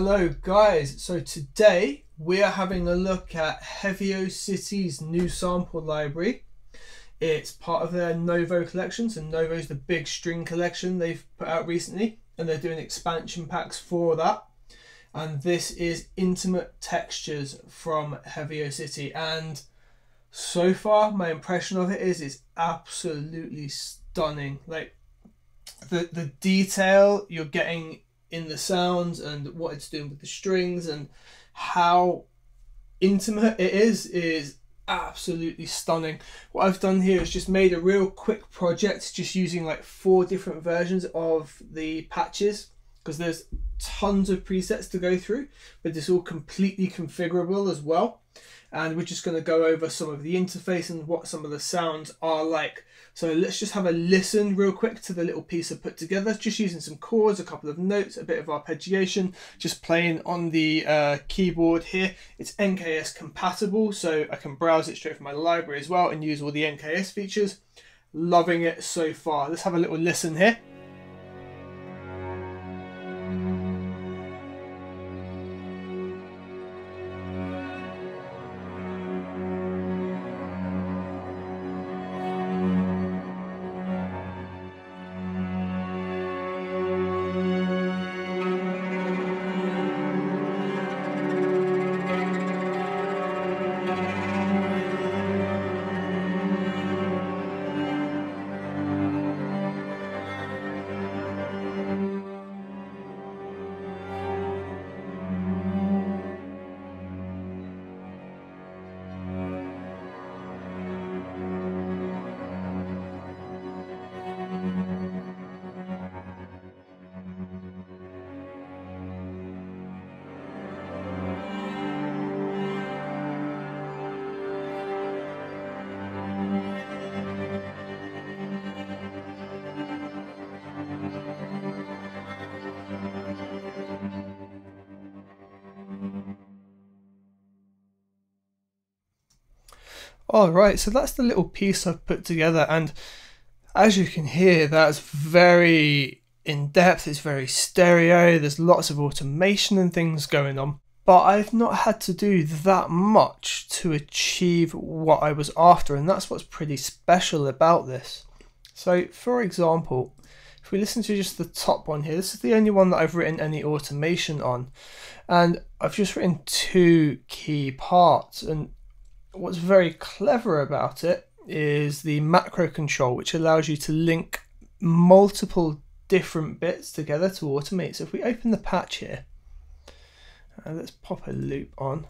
Hello guys, so today we are having a look at HeavyOCity's new sample library. It's part of their Novo collection, so Novo's the big string collection they've put out recently, and they're doing expansion packs for that. And this is Intimate Textures from HeavyOCity, and so far my impression of it is it's absolutely stunning. Like the detail you're getting in the sounds and what it's doing with the strings and how intimate it is absolutely stunning. What I've done here is just made a real quick project just using like 4 different versions of the patches, because there's tons of presets to go through, but it's all completely configurable as well. And we're just going to go over some of the interface and what some of the sounds are like. So let's just have a listen real quick to the little piece I've put together, just using some chords, a couple of notes, a bit of arpeggiation, just playing on the keyboard here. It's NKS compatible, so I can browse it straight from my library as well and use all the NKS features. Loving it so far. Let's have a little listen here. Alright, so that's the little piece I've put together, and as you can hear, that's very in-depth, it's very stereo, there's lots of automation and things going on, but I've not had to do that much to achieve what I was after, and that's what's pretty special about this. So for example, if we listen to just the top one here, this is the only one that I've written any automation on, and I've just written 2 key parts, and what's very clever about it is the macro control, which allows you to link multiple different bits together to automate. So if we open the patch here, let's pop a loop on.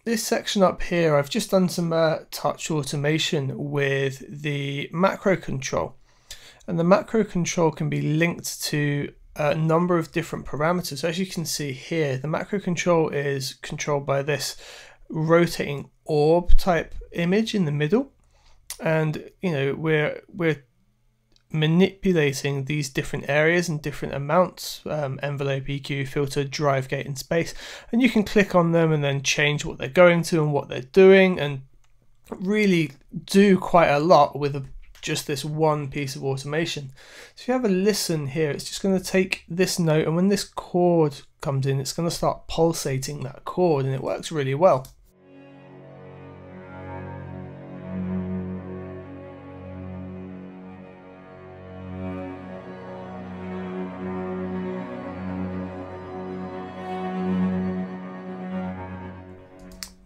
This section up here, I've just done some touch automation with the macro control. And the macro control can be linked to a number of different parameters. As you can see here, the macro control is controlled by this rotating orb type image in the middle, and you know we're manipulating these different areas and different amounts, envelope, EQ, filter, drive, gate and space, and you can click on them and then change what they're going to and what they're doing, and really do quite a lot with just this one piece of automation. So if you have a listen here, it's just going to take this note, and when this chord comes in, it's going to start pulsating that chord, and it works really well.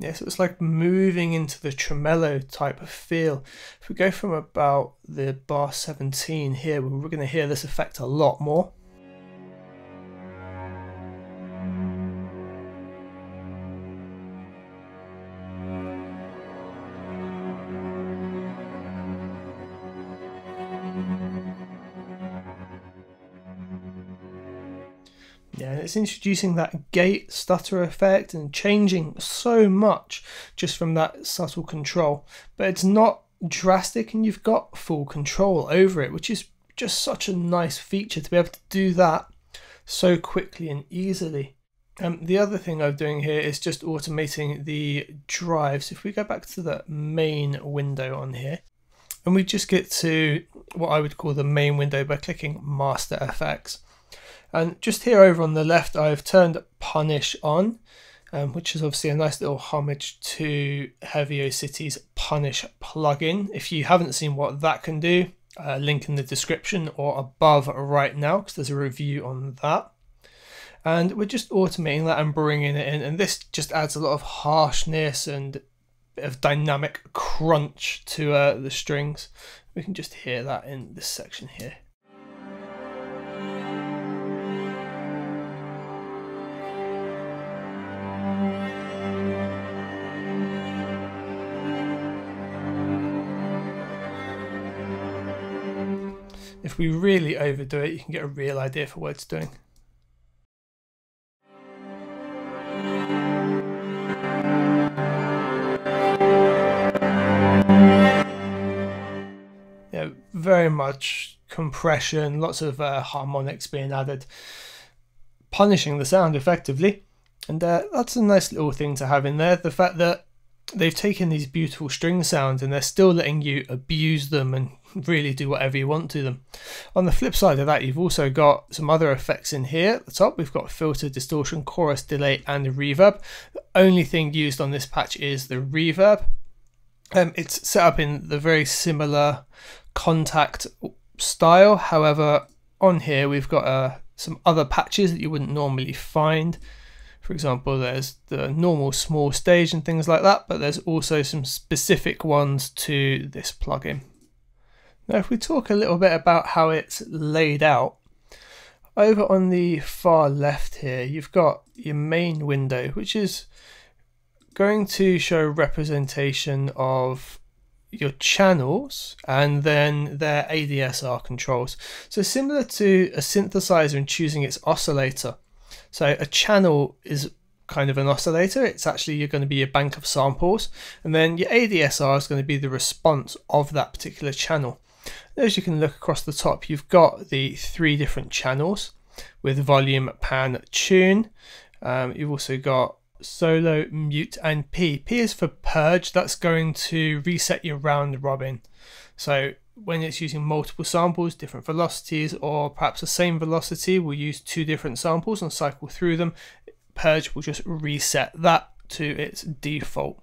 Yeah, so it's like moving into the tremolo type of feel. If we go from about the bar 17 here, we're going to hear this effect a lot more. Yeah, and it's introducing that gate stutter effect and changing so much just from that subtle control, but it's not drastic and you've got full control over it, which is just such a nice feature to be able to do that so quickly and easily. The other thing I'm doing here is just automating the drives. If we go back to the main window on here, and we just get to what I would call the main window by clicking Master FX. And just here over on the left, I've turned Punish on, which is obviously a nice little homage to HeavyOCity's Punish plugin. If you haven't seen what that can do, link in the description or above right now, because there's a review on that. And we're just automating that and bringing it in, and this just adds a lot of harshness and a bit of dynamic crunch to the strings. We can just hear that in this section here. If we really overdo it, you can get a real idea for what it's doing. Yeah, very much compression, lots of harmonics being added, punishing the sound effectively. And that's a nice little thing to have in there. The fact that they've taken these beautiful string sounds and they're still letting you abuse them and really do whatever you want to them. On the flip side of that, you've also got some other effects in here. At the top, we've got filter, distortion, chorus, delay, and reverb. The only thing used on this patch is the reverb. It's set up in the very similar contact style. However, on here, we've got some other patches that you wouldn't normally find. For example, there's the normal small stage and things like that, but there's also some specific ones to this plugin. Now, if we talk a little bit about how it's laid out, over on the far left here, you've got your main window, which is going to show representation of your channels and then their ADSR controls. So similar to a synthesizer and choosing its oscillator. So a channel is kind of an oscillator. It's actually you're going to be your bank of samples, and then your ADSR is going to be the response of that particular channel. As you can look across the top, you've got the 3 different channels with volume, pan, tune. You've also got solo, mute, and P. P is for purge. That's going to reset your round robin. So when it's using multiple samples, different velocities, or perhaps the same velocity, we'll use 2 different samples and cycle through them. Purge will just reset that to its default.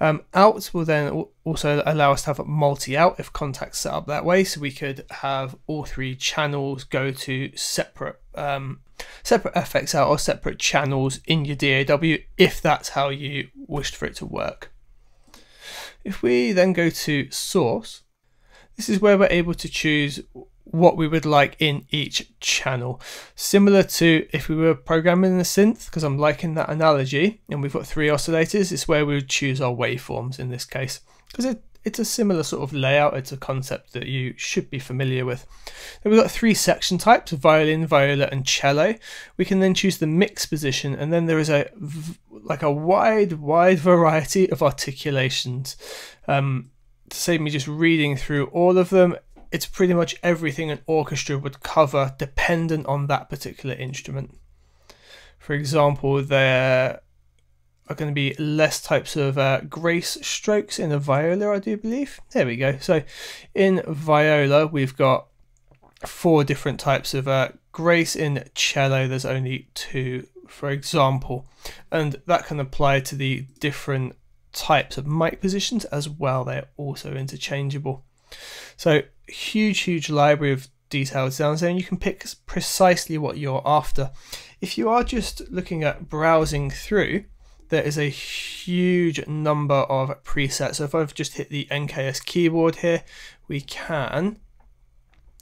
Out will then also allow us to have multi-out if contact's set up that way, so we could have all 3 channels go to separate FX out or separate channels in your DAW if that's how you wished for it to work. If we then go to source, this is where we're able to choose what we would like in each channel. Similar to if we were programming the synth, because I'm liking that analogy, and we've got 3 oscillators, it's where we would choose our waveforms in this case. Because it's a similar sort of layout, it's a concept that you should be familiar with. Then we've got 3 section types, violin, viola, and cello. We can then choose the mix position, and then there is a wide variety of articulations. To save me just reading through all of them, it's pretty much everything an orchestra would cover dependent on that particular instrument. For example, there are going to be less types of grace strokes in a viola, I do believe. There we go. So in viola, we've got 4 different types of grace. In cello, there's only 2, for example. And that can apply to the different types of mic positions as well. They're also interchangeable. So huge library of detailed sounds there, and you can pick precisely what you're after. If you are just looking at browsing through, there is a huge number of presets. So if I've just hit the NKS keyboard here, we can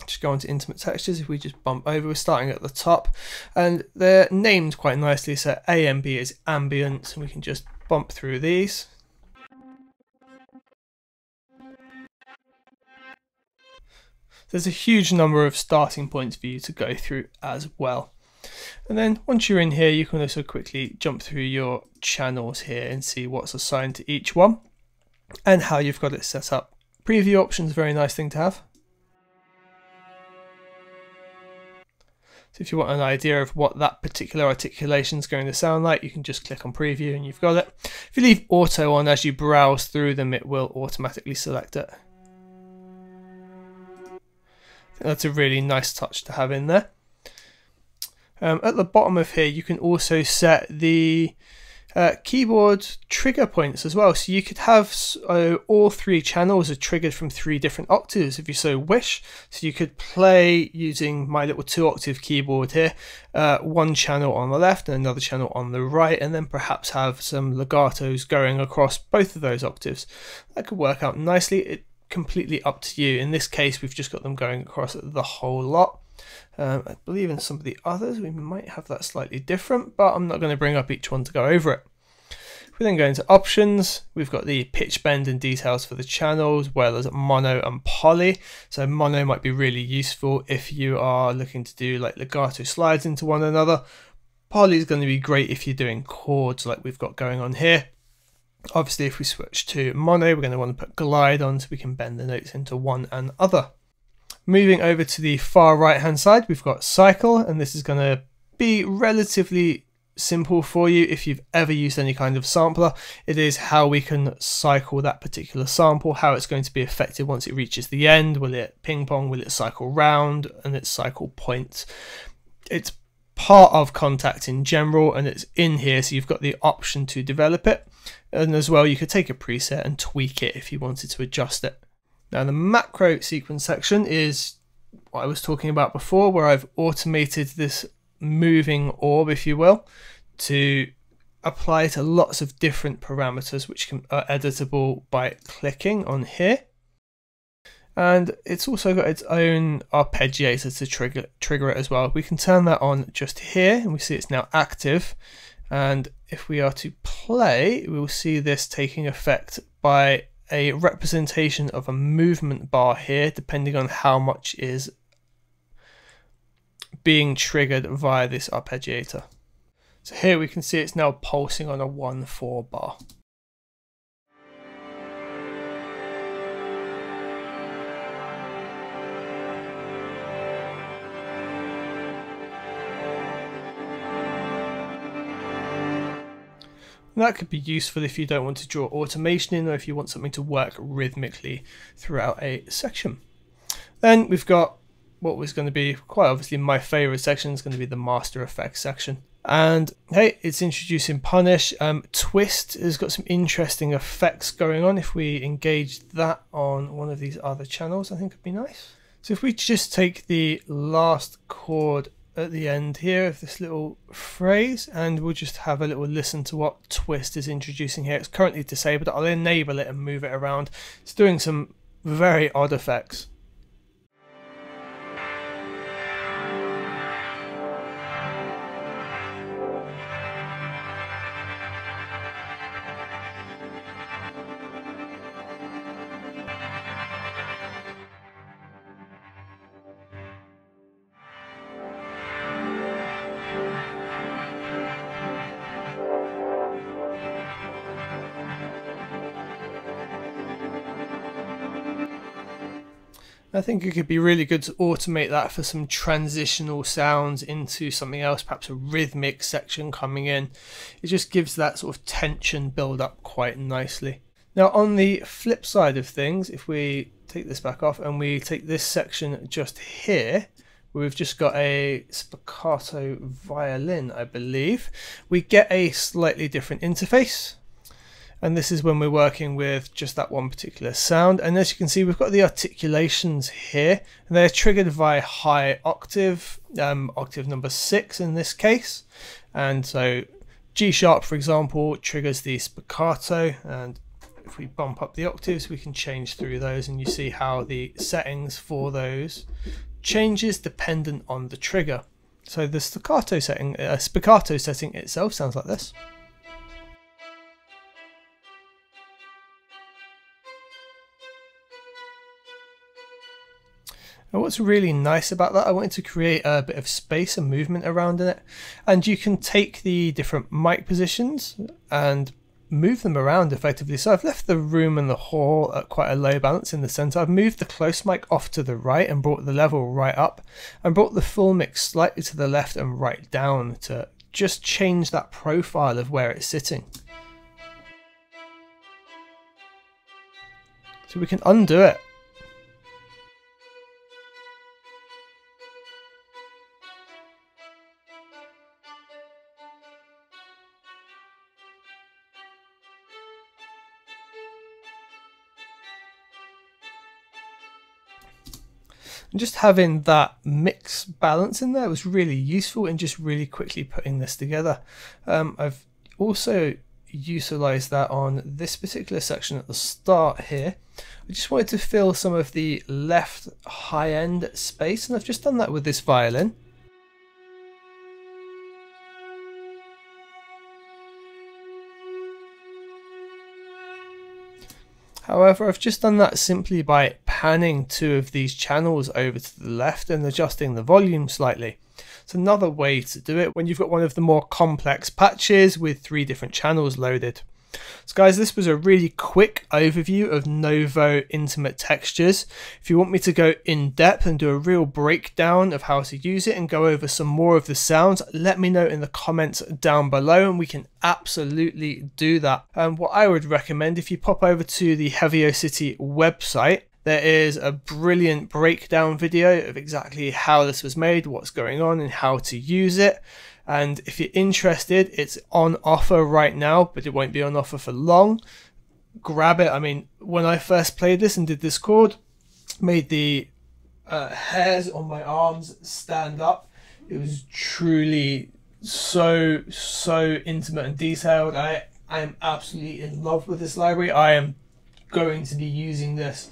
just go into intimate textures. If we just bump over, we're starting at the top, and they're named quite nicely. So AMB is ambient, and we can just bump through these. There's a huge number of starting points for you to go through as well. And then once you're in here, you can also quickly jump through your channels here and see what's assigned to each one and how you've got it set up. Preview options, very nice thing to have. So if you want an idea of what that particular articulation is going to sound like, you can just click on preview and you've got it. If you leave auto on as you browse through them, it will automatically select it. That's a really nice touch to have in there. At the bottom of here you can also set the keyboard trigger points as well, so you could have all three channels are triggered from 3 different octaves if you so wish. So you could play using my little 2-octave keyboard here, one channel on the left and another channel on the right, and then perhaps have some legatos going across both of those octaves. That could work out nicely. It's completely up to you. In this case we've just got them going across the whole lot. I believe in some of the others we might have that slightly different, but I'm not going to bring up each one to go over it. If we then go into options, we've got the pitch bend and details for the channels, as well as mono and poly. So mono might be really useful if you are looking to do like legato slides into one another. Poly is going to be great if you're doing chords like we've got going on here. Obviously if we switch to mono, we're going to want to put glide on so we can bend the notes into one and other. Moving over to the far right hand side, we've got cycle, and this is going to be relatively simple for you if you've ever used any kind of sampler. It is how we can cycle that particular sample, how it's going to be affected once it reaches the end. Will it ping pong, will it cycle round, and its cycle points. It's part of Contact in general, and it's in here, so you've got the option to develop it, and as well you could take a preset and tweak it if you wanted to adjust it. Now the macro sequence section is what I was talking about before, where I've automated this moving orb, if you will, to apply to lots of different parameters which are editable by clicking on here. And it's also got its own arpeggiator to trigger it as well. We can turn that on just here, and we see it's now active. And if we are to play, we will see this taking effect by a representation of a movement bar here, depending on how much is being triggered via this arpeggiator. So here we can see it's now pulsing on a 1/4 bar. That could be useful if you don't want to draw automation in, or if you want something to work rhythmically throughout a section. Then we've got what was going to be quite obviously my favorite section, is going to be the master effects section. And hey, it's introducing punish. Twist has got some interesting effects going on. If we engage that on one of these other channels, I think it'd be nice. So if we just take the last chord at the end here of this little phrase, and we'll just have a little listen to what twist is introducing here. It's currently disabled. I'll enable it and move it around. It's doing some very odd effects. I think it could be really good to automate that for some transitional sounds into something else, perhaps a rhythmic section coming in. It just gives that sort of tension build up quite nicely. Now on the flip side of things, if we take this back off and we take this section just here, we've just got a Picasso Violin, I believe, we get a slightly different interface. And this is when we're working with just that one particular sound. And as you can see, we've got the articulations here, and they're triggered via high octave, octave number 6 in this case. And so G sharp, for example, triggers the spiccato, and if we bump up the octaves, we can change through those, and you see how the settings for those changes dependent on the trigger. So the spiccato setting itself sounds like this. And what's really nice about that, I wanted to create a bit of space and movement around in it, and you can take the different mic positions and move them around effectively. So I've left the room and the hall at quite a low balance in the center. I've moved the close mic off to the right and brought the level right up, and brought the full mix slightly to the left and right down to just change that profile of where it's sitting. So we can undo it. And just having that mix balance in there was really useful in just really quickly putting this together. I've also utilized that on this particular section at the start here. I just wanted to fill some of the left high end space, and I've just done that with this violin. However, I've just done that simply by panning two of these channels over to the left and adjusting the volume slightly. It's another way to do it when you've got one of the more complex patches with 3 different channels loaded. So guys, this was a really quick overview of Novo intimate textures. If you want me to go in depth and do a real breakdown of how to use it and go over some more of the sounds, let me know in the comments down below and we can absolutely do that. What I would recommend, if you pop over to the HeavyOCity website, there is a brilliant breakdown video of exactly how this was made, what's going on and how to use it. And if you're interested, it's on offer right now, but it won't be on offer for long. Grab it. I mean, when I first played this and did this chord, made the hairs on my arms stand up. It was truly so intimate and detailed. I am absolutely in love with this library. I am going to be using this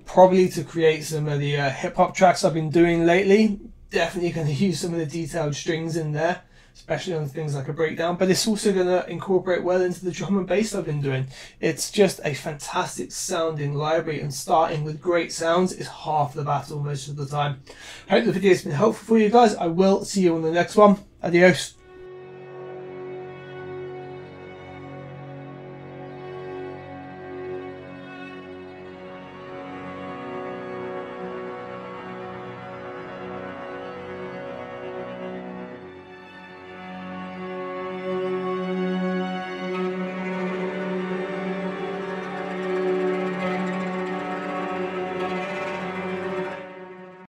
probably to create some of the hip-hop tracks I've been doing lately. Definitely going to use some of the detailed strings in there, especially on things like a breakdown, but it's also going to incorporate well into the drum and bass I've been doing. It's just a fantastic sounding library, and starting with great sounds is half the battle most of the time. I hope the video has been helpful for you guys. I will see you on the next one. Adios.